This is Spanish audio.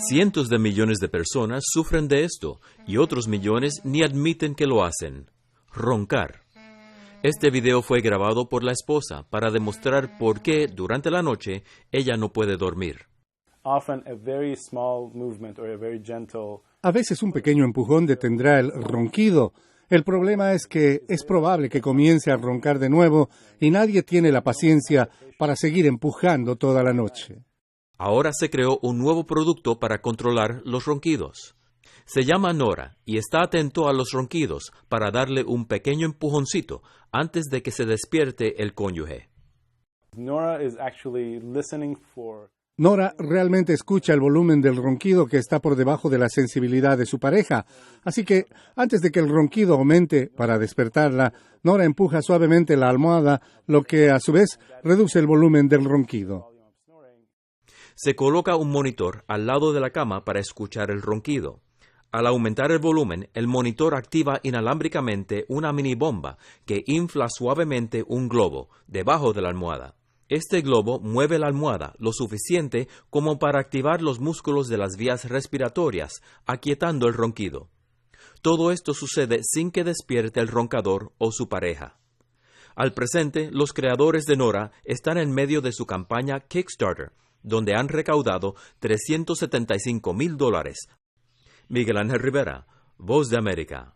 Cientos de millones de personas sufren de esto y otros millones ni admiten que lo hacen. Roncar. Este video fue grabado por la esposa para demostrar por qué durante la noche ella no puede dormir. A veces un pequeño empujón detendrá el ronquido. El problema es que es probable que comience a roncar de nuevo y nadie tiene la paciencia para seguir empujando toda la noche. Ahora se creó un nuevo producto para controlar los ronquidos. Se llama Nora y está atento a los ronquidos para darle un pequeño empujoncito antes de que se despierte el cónyuge. Nora realmente escucha el volumen del ronquido que está por debajo de la sensibilidad de su pareja. Así que, antes de que el ronquido aumente para despertarla, Nora empuja suavemente la almohada, lo que a su vez reduce el volumen del ronquido. Se coloca un monitor al lado de la cama para escuchar el ronquido. Al aumentar el volumen, el monitor activa inalámbricamente una mini bomba que infla suavemente un globo debajo de la almohada. Este globo mueve la almohada lo suficiente como para activar los músculos de las vías respiratorias, aquietando el ronquido. Todo esto sucede sin que despierte el roncador o su pareja. Al presente, los creadores de Nora están en medio de su campaña Kickstarter, donde han recaudado $375,000. Miguel Ángel Rivera, Voz de América.